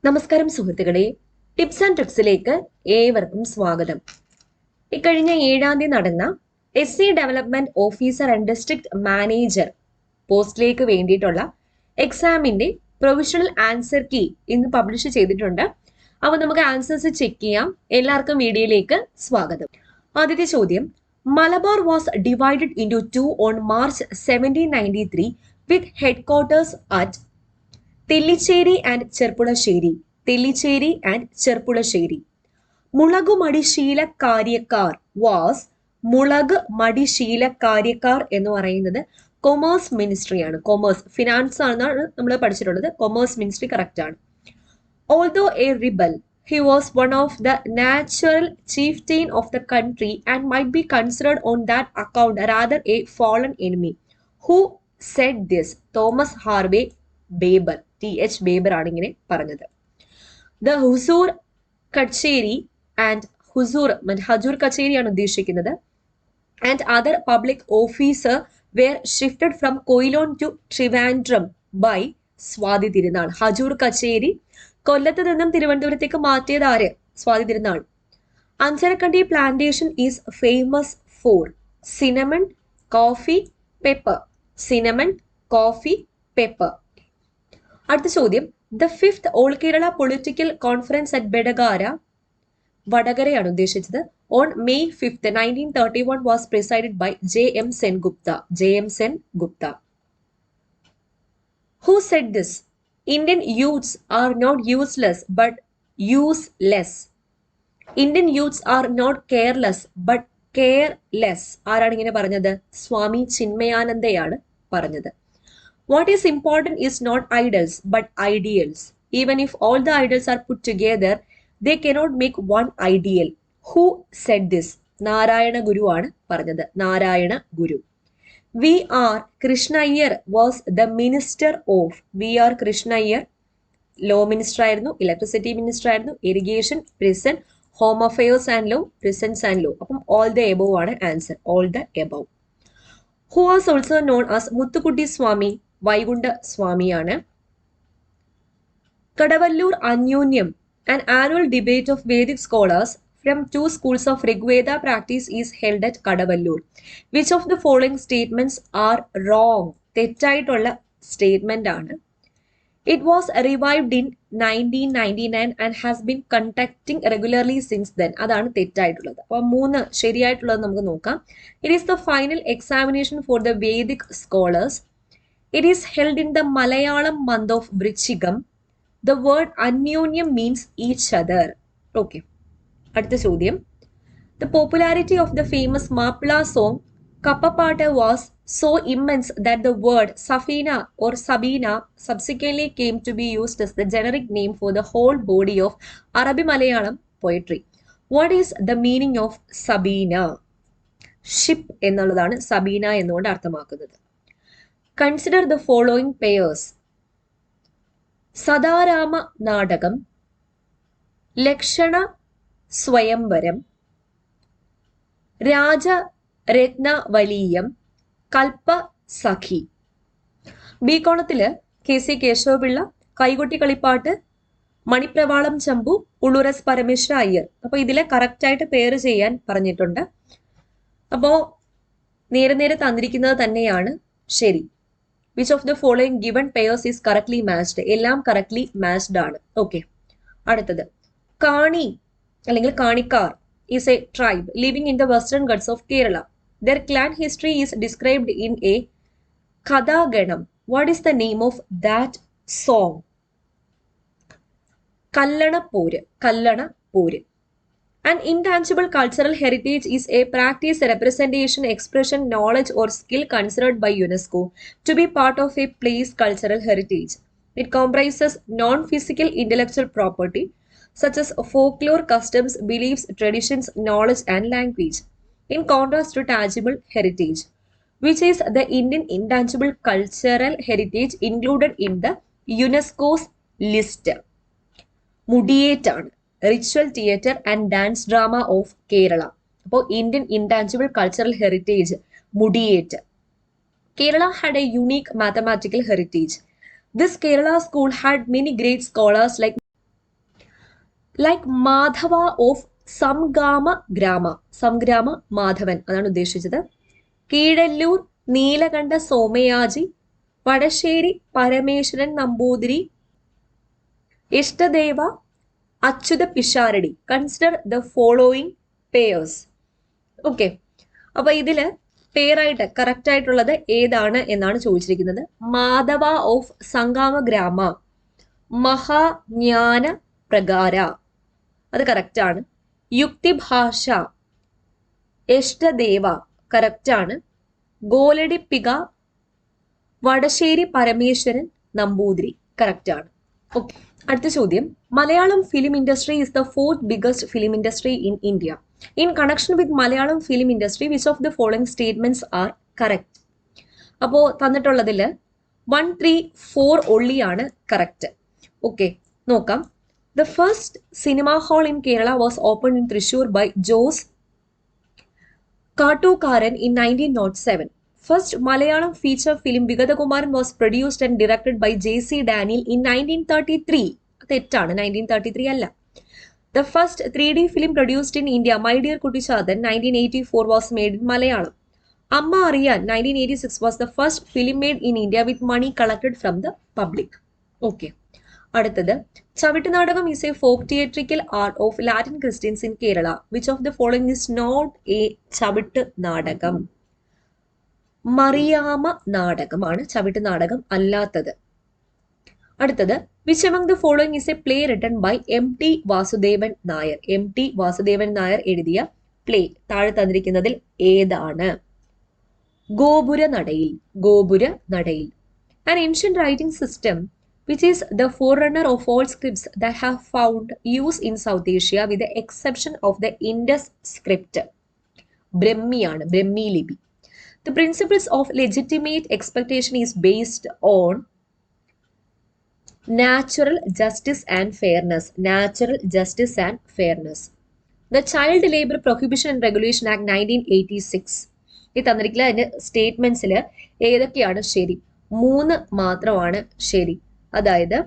നമസ്കാരം സുഹൃത്തുക്കളെ, tips and ട്രിക്സിലേക്ക് ഏവർക്കും സ്വാഗതം. ഇക്കഴിഞ്ഞ 7-ാം തീയതി നടന്ന SC development officer and district manager പോസ്റ്റിലേക്ക് വേണ്ടിയിട്ടുള്ള എക്സാമിന്റെ പ്രൊവിഷണൽ ആൻസർ കീ ഇന്ന് പബ്ലിഷ് ചെയ്തിട്ടുണ്ട്. അപ്പോൾ നമുക്ക് ആൻസേഴ്സ് ചെക്ക് ചെയ്യാം. എല്ലാവർക്കും വീഡിയോയിലേക്ക് സ്വാഗതം. ആദ്യത്തെ ചോദ്യം, Malabar was divided into 2 on March 1793 with headquarters at Tellicherry and Cherpulassery. Tellicherry and Cherpulassery. മുളകു മടിശീലക്കാര്യക്കാർ വാസ്. മുളക് മടിശീലക്കാര്യക്കാർ എന്ന് പറയുന്നത് കൊമേഴ്സ് മിനിസ്ട്രിയാണ്. കൊമേഴ്സ്, ഫിനാൻസ് ആണെന്നാണ് നമ്മൾ പഠിച്ചിട്ടുള്ളത്. കൊമേഴ്സ് മിനിസ്ട്രി കറക്റ്റ് ആണ്. Although A rebel, he was one of the natural chieftain of the country and might be considered on that account rather a fallen enemy. Who said this? Thomas Harvey ബേബർ. TH ബേബർ ആണ് ഇങ്ങനെ പറഞ്ഞത്. The ഹുസൂർ കച്ചേരി and Huzur കച്ചേരിയാണ് ഉദ്ദേശിക്കുന്നത്. And other public officer were shifted from Quilon to Trivandrum by Swathi Thirunal. Huzur കച്ചേരി കൊല്ലത്ത് നിന്നും തിരുവനന്തപുരത്തേക്ക് മാറ്റിയത് ആര്? Swathi Thirunal. Anjarakandy plantation is famous for cinnamon, coffee, pepper. Cinnamon, coffee, pepper. അടുത്ത ചോദ്യം, the 5th all Kerala political conference at Badagara, വടകരയാണ് ഉദ്ദേശിച്ചത്, on May 5th 1931 was presided by JM Sengupta. JM Sengupta. Who said this? Indian youths are not useless but useless. Indian youths are not careless but careless. ആരാണ് ഇങ്ങനെ പറഞ്ഞത്? സ്വാമി ചിന്മയാനന്ദയാണ് പറഞ്ഞത്. What is important is not idols but ideals. Even if all the idols are put together, they cannot make one ideal. Who said this? Narayana Guru ആണ് പറഞ്ഞത്. Narayana Guru. VR Krishna Iyer was the minister of. VR Krishna Iyer law minister ആയിരുന്നു, electricity minister ആയിരുന്നു, irrigation, prison, home affairs and law, prisons and law. അപ്പം all the above ആണ് answer. All the above. Who was also known as Muthukutty Swami? Vaikunda സ്വാമിയാണ്. Kadavallur Anyonyam, an annual debate of Vedic scholars from 2 schools of Rigveda practice is held at Kadavallur. Which of the following statements are wrong? തെറ്റായിട്ടുള്ള statement ആണ്. It was revived in 1999 and has been conducting regularly since then. അതാണ് തെറ്റായിട്ടുള്ളത്. അപ്പോൾ 3 ശരിയായിട്ടുള്ളത് നമുക്ക് നോക്കാം. It is the final examination for the Vedic scholars. It is held in the Malayalam month of Vrichigam. The word Anyonyam means each other. Okay. അടുത്ത ചോദ്യം, the popularity of the famous Mappila song Kappapatta was so immense that the word Safina or Sabina subsequently came to be used as the generic name for the whole body of Arabic Malayalam poetry. What is the meaning of Sabina? Ship എന്നുള്ളതാണ് സബീന എന്നുകൊണ്ട് അർത്ഥമാക്കുന്നത്. Consider the following pairs. സദാരാമ നാടകം, ലക്ഷണ സ്വയംവരം, രാജരത്നവലീയം, കൽപ്പ സഖി. B കോണത്തില് KC Kesava Pillai, കൈകൊട്ടി കളിപ്പാട്ട്, മണിപ്രവാളം ചമ്പു, ഉളുറസ് പരമേശ്വര അയ്യർ. അപ്പോൾ ഇതിലെ കറക്റ്റായിട്ട് പേര് ചെയ്യാൻ പറഞ്ഞിട്ടുണ്ട്. അപ്പോൾ നേരെ നേരെ തന്നിരിക്കുന്നത് തന്നെയാണ് ശരി. Which of the following given pairs is correctly matched? എല്ലാം correctly matched ആണ്. ഓക്കെ. അടുത്തത്, കാണി അല്ലെങ്കിൽ Kanikkar is a tribe living in the western Ghats of Kerala. Their clan history is described in a Kadhaganam. What is the name of that song? കല്ലണപ്പോര്. കല്ലണപ്പോര്. An intangible cultural heritage is a practice, representation, expression, knowledge or skill considered by UNESCO to be part of a place cultural heritage. It comprises non-physical intellectual property such as folklore, customs, beliefs, traditions, knowledge and language. In contrast to tangible heritage, which is the Indian intangible cultural heritage included in the UNESCO's list. മുടിയേറ്റാണ്. Ritual theatre and dance drama of Kerala. അപ്പോൾ Indian intangible cultural heritage മുടിയേറ്റ്. Kerala had a unique mathematical heritage. This Kerala school had many great scholars like like Madhava of Sangrama Grama. Sangrama Madhavan അതാണ് ഉദ്ദേശിച്ചത്. Kelallur Nilakantha Somayaji, Vatasseri Parameswaran Namboothiri, Ishtadeva Achyutha Pisharadi. Consider the following pairs. Okay, അപ്പൊ ഇതില് പേരായിട്ട് correct ആയിട്ടുള്ളത് ഏതാണ് എന്നാണ് ചോദിച്ചിരിക്കുന്നത്. മാധവ ഓഫ് സംഗാമ ഗ്രാമ, മഹാജ്ഞാന പ്രകാര, അത് കറക്റ്റ് ആണ്. യുക്തിഭാഷ, ഇഷ്ടദേവ കറക്റ്റ് ആണ്. ഗോലടിപ്പിക, വടശ്ശേരി പരമേശ്വരൻ നമ്പൂതിരി കറക്റ്റ് ആണ്. ഓക്കെ, അടുത്ത ചോദ്യം. Malayalam film industry is the fourth biggest film industry in India. In connection with Malayalam film industry which of the following statements are correct? അപ്പോൾ തന്നിട്ടുള്ളതിൽ 1, 3, 4 ഒള്ളിയാണ് കറക്റ്റ്. ഓക്കെ, നോക്കാം. The first cinema hall in Kerala was open in Thrissur by Jose Kattookaran in 1907. First Malayalam feature film Vigatakumaran was produced and directed by J.C. Daniel in 1933. തെറ്റാണ്, 1933 അല്ല. The first 3D film produced in India, My Dear Kuttichadan, 1984 was made in Malayalam. Amma Ariyan, 1986 was the first film made in India with money collected from the public. Okay. അടുത്തത്. ചവിട്ടുനാടകം is a folk theatrical art of Latin Christians in Kerala. Which of the following is not a ചവിട്ട് നാടകം? മറിയാമ നാടകമാണ് ചവിട്ട് നാടകം അല്ലാത്തത്. അടുത്തത്. Which among the following is a play written by M.T. Vasudevan Nair? M.T. Vasudevan Nair എഴുതിയ play താഴെ തന്നിരിക്കുന്നതിൽ ഏതാണ്? ഗോപുര നടയിൽ. ഗോപുര നടയിൽ. An ancient writing system which is the forerunner of all scripts that have found use in South Asia with the exception of the Indus script. ബ്രഹ്മിയാണ്, brahmi ലിപി. The principles of legitimate expectation is based on natural justice and fairness. Natural justice and fairness. The Child Labor Prohibition and Regulation Act 1986. ഈ തന്നിരിക്കുന്ന അതിന്റെ സ്റ്റേറ്റ്മെന്റ്സിൽ ഏതൊക്കെയാണ് ശരി? 3 മാത്രമാണ് ശരി. അതായത്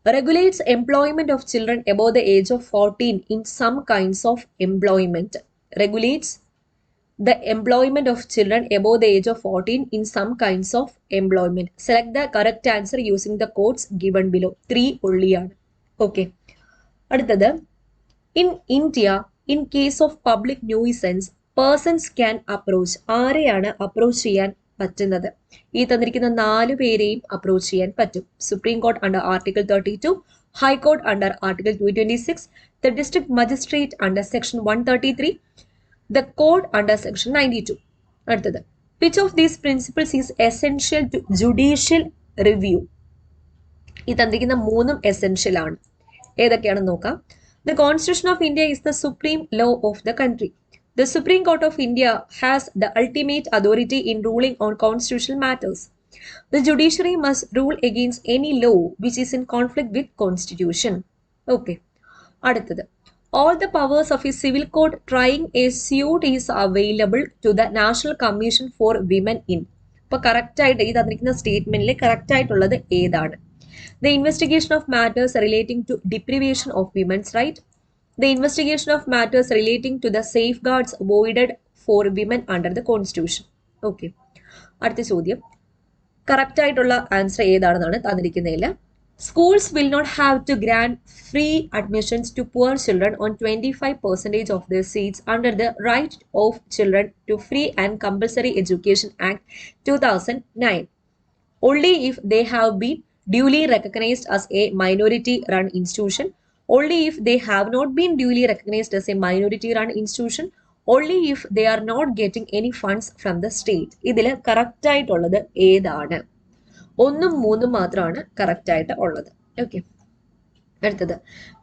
regulates employment of children above the age of 14 in some kinds of employment. Regulates the employment of children above the age of 14 in some kinds of employment. Select the correct answer using the codes given below. 3 ഒള്ളിയാണ്. Okay, അടുത്തത്. In India, in case of public nuisance, persons can approach. ആരെയാണ് approach ചെയ്യാൻ പറ്റുന്നത്? ഈ തന്നിരിക്കുന്ന 4 പേരെയും approach ചെയ്യാൻ പറ്റും. Supreme court under article 32, high court under article 226, the district magistrate under section 133, the court under section 92. അടുത്തത്. Which of these principles is essential to judicial review? ഈ തന്നിരിക്കുന്ന 3ഉം എസെൻഷ്യൽ ആണ്. ഏതൊക്കെയാണെന്ന് നോക്കാം. The Constitution of India is the supreme law of the country. The Supreme Court of India has the ultimate authority in ruling on constitutional matters. The judiciary must rule against any law which is in conflict with constitution. Okay. അടുത്തത്. All the powers of a civil court trying a suit is available to the National Commission for Women in. ഇപ്പോൾ correct ആയിട്ട് ഈ തന്നിരിക്കുന്ന സ്റ്റേറ്റ്മെന്റിൽ correct ആയിട്ടുള്ളത് ഏതാണ്? The investigation of matters relating to deprivation of women's right. The investigation of matters relating to the safeguards voided for women under the Constitution. Okay. അടുത്ത ചോദ്യം. Correct ആയിട്ടുള്ള answer ഏതാണെന്നാണ് തന്നിരിക്കുന്നതിൽ. Schools will not have to grant free admissions to poor children on 25% of their seats under the Right of Children to Free and Compulsory Education Act 2009. Only if they have been duly recognized as a minority-run institution, only if they have not been duly recognized as a minority-run institution, only if they are not getting any funds from the state. ഇതിൽ correct ആയിട്ടുള്ളത് ഏതാണ്? 1ഉം 3ഉം മാത്രമാണ് correct ആയിട്ട് ഉള്ളത്. Okay, അടുത്തത്.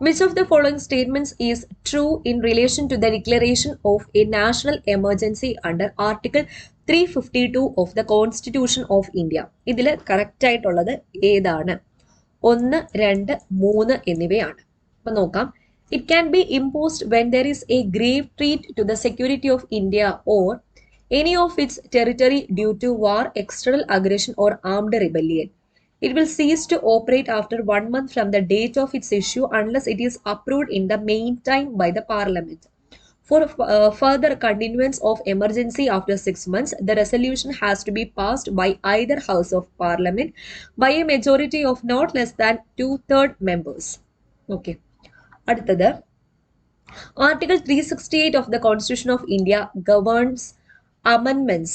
Which of the following statements is true in relation to the declaration of a national emergency under Article 352 of the Constitution of India? ഇതിൽ correct ആയിട്ടുള്ളത് ഏതാണ്? 1, 2, 3 എന്നിവയാണ്. അപ്പൊ നോക്കാം. It can be imposed when there is a grave threat to the security of India or any of its territory due to war, external aggression or armed rebellion. It will cease to operate after 1 month from the date of its issue unless it is approved in the meantime by the Parliament. For further continuance of emergency after 6 months, the resolution has to be passed by either House of Parliament by a majority of not less than 2/3 members. Okay. അടുത്തത് Article 368 of the Constitution of India governs amendments.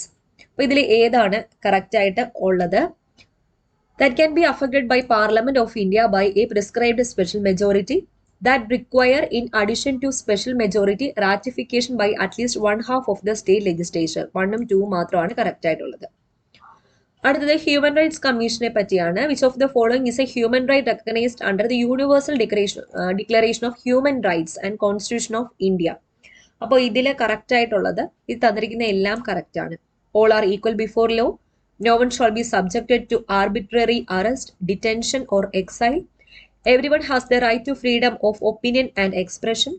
അപ്പോൾ ഇതിൽ ഏതാണ് correct ആയിട്ട് ഉള്ളത്? That can be affected by Parliament of India by a prescribed special majority that require in addition to special majority ratification by at least 1/2 of the state legislature. 1 ഉം 2 മാത്രമാണ് correct ആയിട്ടുള്ളത്. അടുത്തത് human rights കമ്മീഷനെ പറ്റിയാണ്. Which of the following is a human right recognised under the universal declaration of human rights and constitution of India. അപ്പോൾ ഇതിൽ correct ആയിട്ടുള്ളത് ഇത് തന്നിരിക്കുന്ന എല്ലാം കറക്റ്റ് ആണ്. All are equal before law. No one shall be subjected to arbitrary arrest, detention or exile. Everyone has the right to freedom of opinion and expression.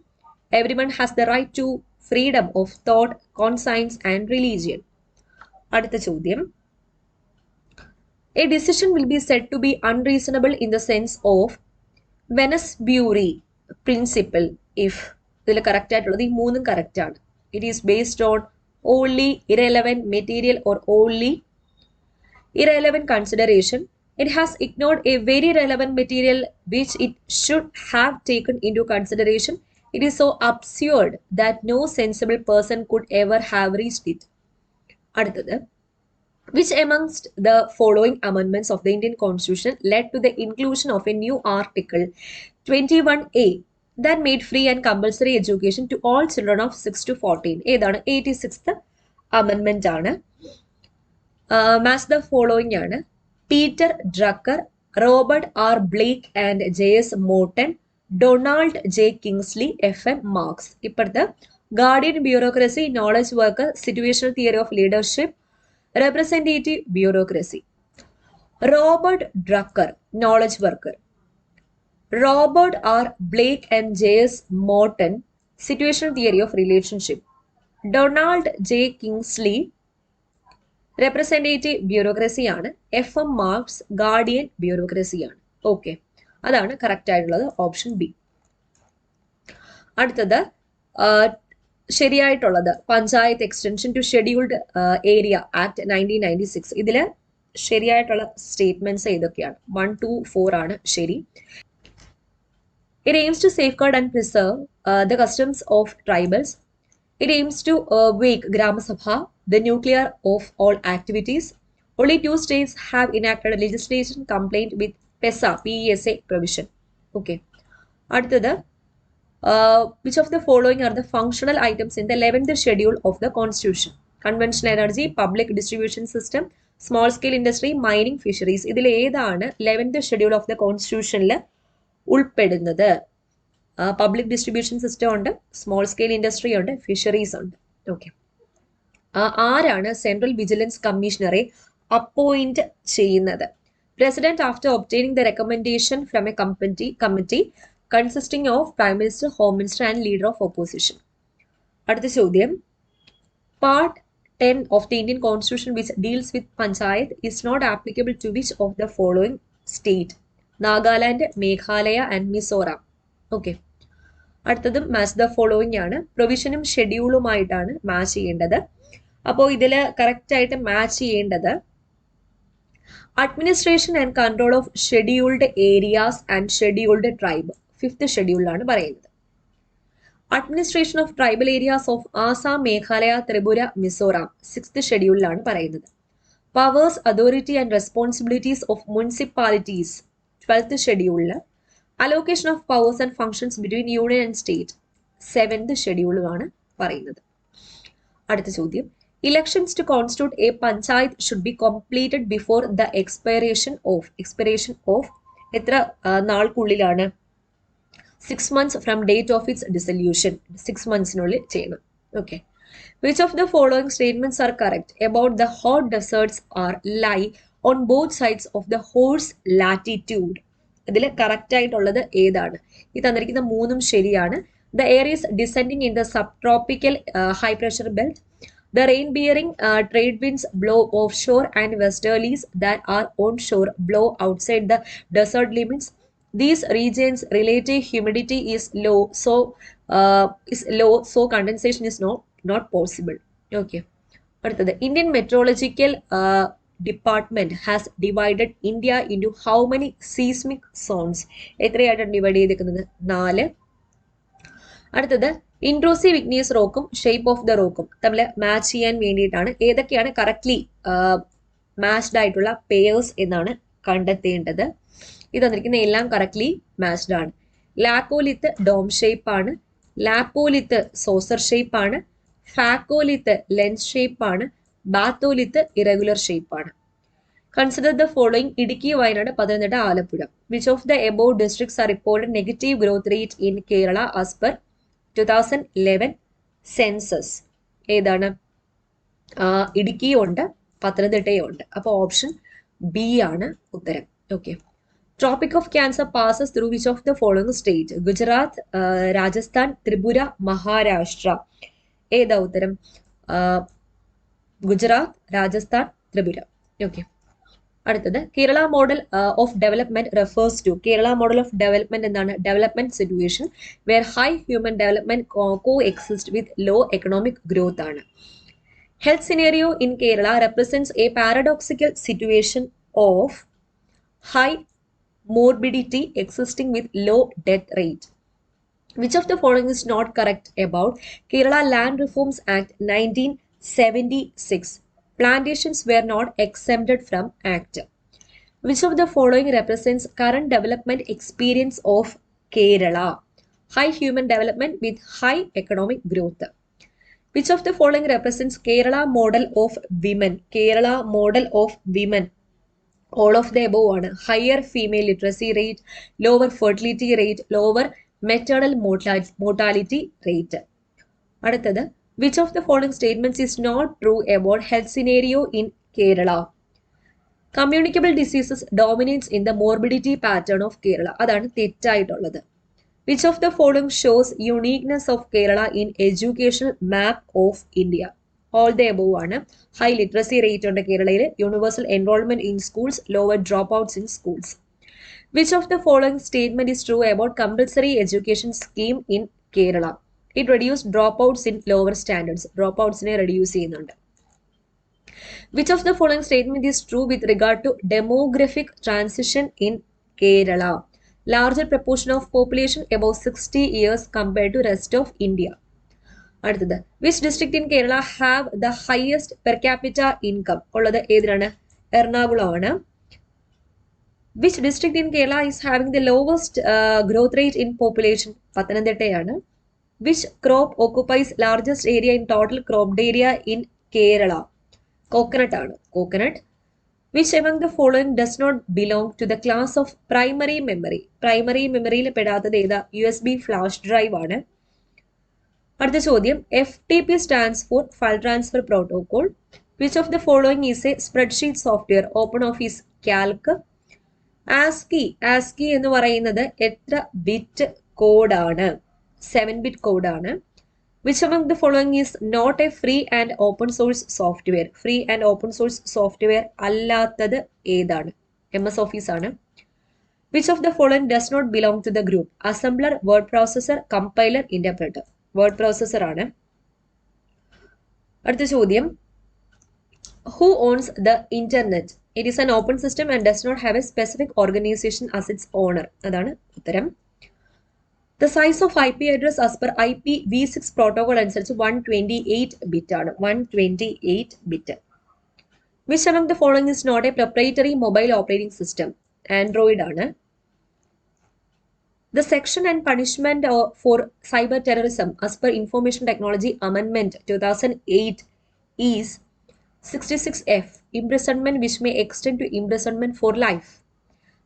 Everyone has the right to freedom of thought, conscience and religion. അടുത്ത ചോദ്യം. A decision will be said to be unreasonable in the sense of Venesbury principle if ഇതിൽ correct ആയിട്ടുള്ളത് ഈ മൂന്നും correct ആണ്. It is based on only irrelevant material or only irrelevant consideration. It has ignored a very relevant material which it should have taken into consideration. It is so absurd that no sensible person could ever have reached it. അടുത്തത്. Which amongst the following amendments of the Indian Constitution led to the inclusion of a new Article 21A that made free and compulsory education to all children of 6 to 14? ഏതാണ്? 86th amendment ആണ്. Match the following ആണ്. Peter Drucker, Robert R Blake and J S. Morton, Donald J. Kingsley, F M. Marx. ഇപ്പോഴത്തെ guardian bureaucracy, knowledge work, situational theory of leadership, representative bureaucracy. Robert Drucker, knowledge worker. Robert R Blake and J S. Morton, situational theory of relationship. Donald J. Kingsley, representative bureaucracy ആണ്. F M. Marx guardian bureaucracy ആണ്. Okay, അതാണ് correct ആയിട്ടുള്ളത്, option B. അടുത്തത് ശരിയായിട്ടുള്ളത് panchayat extension to scheduled area act 1996. ഇതിൽ ശരിയായിട്ടുള്ള statements ഏതൊക്കെയാണ്? 1, 2, 4 ആണ് ശരി. It aims to safeguard and preserve the customs of tribals. It aims to make Gram Sabha the nuclear of all activities. Only 2 states have enacted a legislation compliant with PESA provision. Okay. അടുത്തത് which of the following are the functional items in the 11th schedule of the Constitution? Conventional energy, public distribution system, small scale industry, mining, fisheries. ഇതിൽ ഏതാണ് 11th schedule of the Constitutionൽ ഉൾപ്പെടുന്നത്? Public distribution system ഉണ്ട്, small scale industry ഉണ്ട്, fisheries ഉണ്ട്. Okay. ആരാണ് central vigilance കമ്മീഷണറെ appoint ചെയ്യുന്നത്? President after obtaining the recommendation from A committee consisting of prime minister, home minister and leader of opposition. അടുത്ത ചോദ്യം. Part 10 of the Indian Constitution which deals with panchayat is not applicable to which of the following state? Nagaland, Meghalaya and Mizoram. Okay. അടുത്തതും match the following ആണ്. പ്രൊവിഷനും ഷെഡ്യൂളുമായിട്ടാണ് match ചെയ്യേണ്ടത്. അപ്പോൾ ഇതിൽ correct ആയിട്ട് match ചെയ്യേണ്ടത് administration and control of scheduled areas and scheduled tribe 5th ഷെഡ്യൂളിലാണ് പറയുന്നത്. Administration of tribal areas of Assam, Meghalaya, Tripura, Mizoram 6th ഷെഡ്യൂളിലാണ് പറയുന്നത്. Powers, authority and responsibilities of municipalities 12th ഷെഡ്യൂളിൽ. Allocation of powers and functions between union and state 7th ഷെഡ്യൂളിലാണ് പറയുന്നത്. അടുത്ത ചോദ്യം. Elections to constitute a panchayat should be completed before the expiration of എത്ര നാൾക്കുള്ളിലാണ്? 6 months from date of it's dissolution. 6 monthsനുള്ളിൽ ചെയ്യണം. Okay. Which of the following statements are correct about the hot deserts are lie on both sides of the horse latitude? ഇതിൽ correct ആയിട്ടുള്ളത് ഏതാണ്? ഈ തന്നിരിക്കുന്ന 3ഉം ശരിയാണ്. The air is descending in the sub tropical high pressure belt. The rain-bearing trade winds blow offshore and westerlies that are onshore blow outside the desert limits. These regions' relative humidity is low, so condensation is not possible. Okay. അടുത്തത് Indian metrological department has divided India into how many seismic zones? എത്രയായിട്ടാണ് divide ചെയ്തിരിക്കുന്നത്? 4. അടുത്തത് intrusive igneous റോക്കും shape of the റോക്കും തമ്മിൽ match ചെയ്യാൻ വേണ്ടിയിട്ടാണ് ഏതൊക്കെയാണ് കറക്റ്റ്ലി മാച്ച്ഡ് ആയിട്ടുള്ള പെയേഴ്സ് എന്നാണ് കണ്ടെത്തേണ്ടത്. ഇത് തന്നിരിക്കുന്ന എല്ലാം കറക്റ്റ്ലി മാച്ച്ഡ് ആണ്. ലാക്കോലിത്ത് ഡോം ഷേപ്പ് ആണ്, ലാപ്പോലിത്ത് സോസർ ഷേപ്പ് ആണ്, ഫാക്കോലിത്ത് ലെൻസ് ഷേപ്പ് ആണ്, ബാത്തോലിത്ത് ഇറഗുലർ ഷേപ്പ് ആണ്. Consider the following: Idukki, Wayanad, Pathanamthitta, Alappuzha. Which of the above districts are reported negative growth rate in Kerala as per 2011 census? ഏതാണ്? ഇടുക്കിയും ഉണ്ട്, പത്തനംതിട്ടയും ഉണ്ട്. അപ്പോൾ ഓപ്ഷൻ ബി ആണ് ഉത്തരം. Okay. Tropic of cancer passes through which of the following state? Gujarat, Rajasthan, Tripura, Maharashtra. ഏതാ ഉത്തരം? ഗുജറാത്ത്, രാജസ്ഥാൻ, ത്രിപുര. ഓക്കെ. അടുത്തത് Kerala model of development refers to. Kerala model of development എന്താണ്? Development situation where high human development coexist with low economic growth ആണ്. Health scenario in Kerala represents a paradoxical situation of high morbidity existing with low death rate. Which of the following is not correct about Kerala Land Reforms Act 1976? Plantations were not exempted from Act. Which of the following represents current development experience of Kerala? High human development with high economic growth. Which of the following represents Kerala model of women? Kerala model of women. All of the above ആണ്. Higher female literacy rate, lower fertility rate, lower maternal mortality rate. അടുത്തത് which of the following statements is not true about health scenario in Kerala? Communicable diseases dominates in the morbidity pattern of Kerala. അതാണ് തെറ്റായിട്ടുള്ളത്. Which of the following shows uniqueness of Kerala in educational map of India? All the above ആണ്. High literacy rate ഉണ്ട് കേരളയിൽ, universal enrollment in schools, lower dropouts in schools. Which of the following statement is true about compulsory education scheme in Kerala? It reduced dropouts in lower standards. Dropouts ne reduce ചെയ്യുന്നുണ്ട്. Which of the following statement is true with regard to demographic transition in Kerala? Larger proportion of population above 60 years compared to rest of India. അടുത്തത് which district in Kerala have the highest per capita income? ഉള്ളത് ഏതിനാണ്? എറണാകുളമാണ്. Which district in Kerala is having the lowest growth rate in population? പത്തനംതിട്ടയാണ്. Which crop occupies largest area in total cropped area in Kerala? Coconut ആണ്. Coconut. Which among the following does not belong to the class of primary memory? Primary മെമ്മറിയിൽ പെടാത്തത് ഏതാ? USB flash drive ആണ്. അടുത്ത ചോദ്യം FTP stands for file transfer protocol. Which of the following is A spreadsheet software? Open office Calc. ASCII എന്ന് പറയുന്നത് എത്ര bit കോഡാണ്? 7 ബിറ്റ് കോഡാണ്. Which among the following is not a free and open source software? Free and open source software അല്ലാത്തത് ഏതാണ്? MS office ആണ്. Which of the following does not belong to the group? Assembler, word processor, compiler, interpreter. Word processor ആണ്. അടുത്ത ചോദ്യം who owns the internet? It is an open system and does not have a specific organization as its owner. അതാണ് ഉത്തരം. The size of IP address as per IPv6 protocol അനുസരിച്ച് 128 bit ആണ്. 128 bit. Which among the following is not a proprietary mobile operating system? Android ആണ്. The section and punishment for cyber terrorism as per Information Technology Amendment 2008 is 66F. Imprisonment which may extend to imprisonment for life.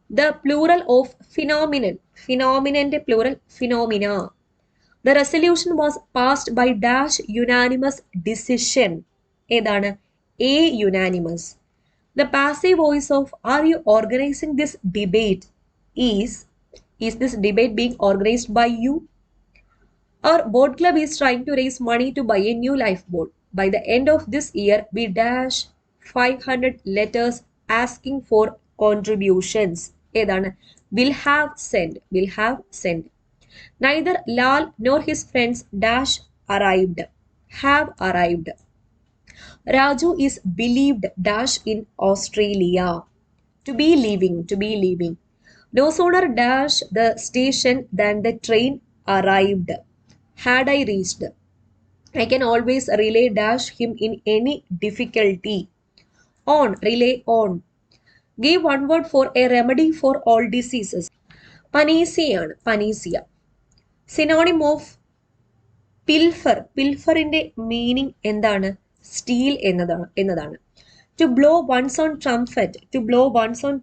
The plural of phenomenon. Phenomenon plural phenomena. The resolution was passed by dash unanimous decision. ഏതാണ്? A unanimous. The passive voice of are you organizing this debate is this debate being organized by you? Or boat club is trying to raise money to buy a new lifeboat. by the end of this year we dash 500 letters asking for contributions. ഏതാണ്? will have sent. Neither Lal nor his friends dash arrived, have arrived. Raju is believed dash in Australia. To be leaving. No sooner dash the station than the train arrived. Had I reached. I can always relay dash him in any difficulty. On, relay on. Give one word for a remedy for all diseases. Panacea. Synonym of pilfer. Pilferന്റെ meaning എന്താണ്? Steal എന്നതാണ്. To blow one's own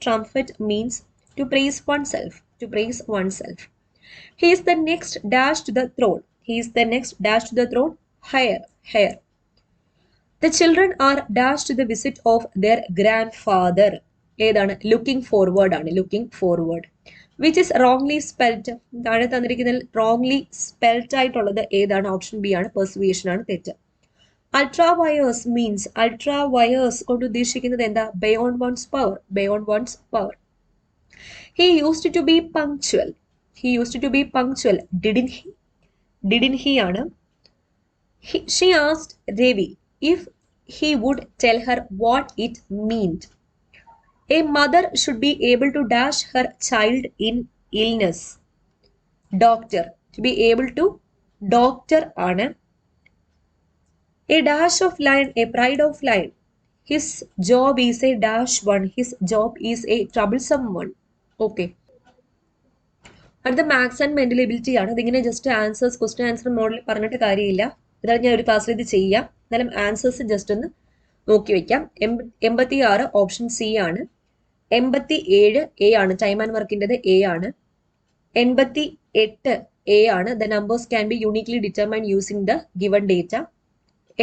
trumpet means to praise oneself. He is the next dash to the throne. Higher. The children are dashed to the visit of their grandfather. ഏതാണ്? Looking forward. Which is wrongly spelt. താഴെ തന്നിരിക്കുന്നതിൽ wrongly spelt ആയിട്ടുള്ളത് ഏതാണ്? Option B ആണ്, persuasion ആണ് തെറ്റ്. Ultra wires means കൊണ്ട് ഉദ്ദേശിക്കുന്നത് എന്താ? Beyond one's power. He used to be punctual. Didn't he ആണ്. She asked Ravi if he would tell her what it meant. A mother should be able to dash her child in illness. Doctor. To be able to. Doctor ആണ്. A dash of lion, a pride of lion. His job is a dash one. His job is a troublesome one. Okay. അടുത്ത maths and mental ability ആണ്. ഇതിങ്ങനെ just answers, question answer model പറഞ്ഞിട്ട് കാര്യമില്ല. ഇതാണ് ഞാൻ ഒരു ക്ലാസ്സിൽ ഇത് ചെയ്യാം. എന്നാലും ആൻസേഴ്സ് ജസ്റ്റ് ഒന്ന് നോക്കി വെക്കാം. 86 ഓപ്ഷൻ സി ആണ്. 87 എ ആണ്. ടൈം ആൻഡ് വർക്കിൻ്റെത് എ ആണ്. 88 എ ആണ്. The numbers can be uniquely determine using the given data.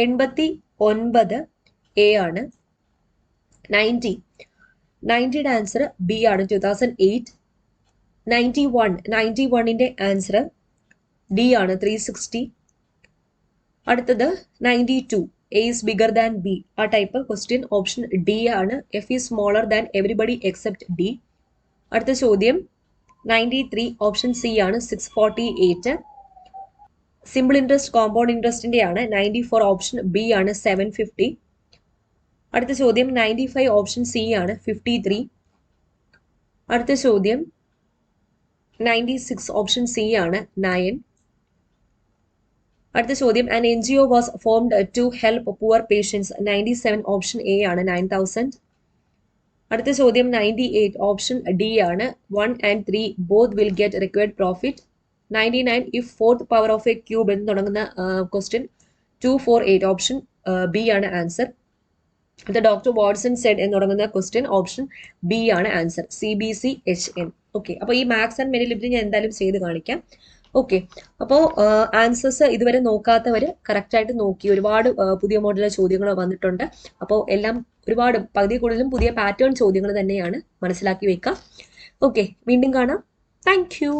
89 A ആണ്. 90യുടെ ആൻസർ ബി ആണ്, 2008. 91ന്റെ ആൻസർ ഡി ആണ്, 360. അടുത്തത് 92 A is bigger than B. ആ ടൈപ്പ് ക്വസ്റ്റ്യൻ ഓപ്ഷൻ ഡി ആണ്. F is smaller than everybody except D. അടുത്ത ചോദ്യം 93 option C ആണ്, 648. സിമ്പിൾ ഇൻട്രസ്റ്റ് കോമ്പൗണ്ട് ഇൻട്രസ്റ്റിന്റെ ആണ്. 94 ഓപ്ഷൻ ബി ആണ്, 750. അടുത്ത ചോദ്യം 95 ഓപ്ഷൻ സി ആണ്, 53. അടുത്ത ചോദ്യം 96 ഓപ്ഷൻ സി ആണ്, 9. അടുത്ത ചോദ്യം an NGO was formed to help poor patients. 97 option A ആണ്, 9000. അടുത്ത ചോദ്യം 98 ഓപ്ഷൻ ഡി ആണ്, 1 and 3 both will get required profit. 99 if fourth power of a cube എന്ന് തുടങ്ങുന്ന ക്വസ്റ്റ്യൻ 248 ഓപ്ഷൻ ബി ആണ് ആൻസർ. അടുത്ത ഡോക്ടർ വാട്സൺ സെഡ് എന്ന് തുടങ്ങുന്ന ക്വസ്റ്റ്യൻ ഓപ്ഷൻ ബി ആണ് ആൻസർ, CBCHN. ഓക്കെ, അപ്പോൾ ഈ മാത്സ് ആൻഡ് മെന്റൽ എബിലിറ്റി ഞാൻ എന്തായാലും ചെയ്ത് കാണിക്കാം. ഓക്കെ, അപ്പോൾ ആൻസേഴ്സ് ഇതുവരെ നോക്കാത്തവർ കറക്റ്റായിട്ട് നോക്കി. ഒരുപാട് പുതിയ മോഡലിലെ ചോദ്യങ്ങൾ വന്നിട്ടുണ്ട്. അപ്പോൾ എല്ലാം ഒരുപാട് പകുതി കൂടുതലും പുതിയ പാറ്റേൺ ചോദ്യങ്ങൾ തന്നെയാണ്, മനസ്സിലാക്കി വെക്കാം. ഓക്കെ, വീണ്ടും കാണാം. Thank you.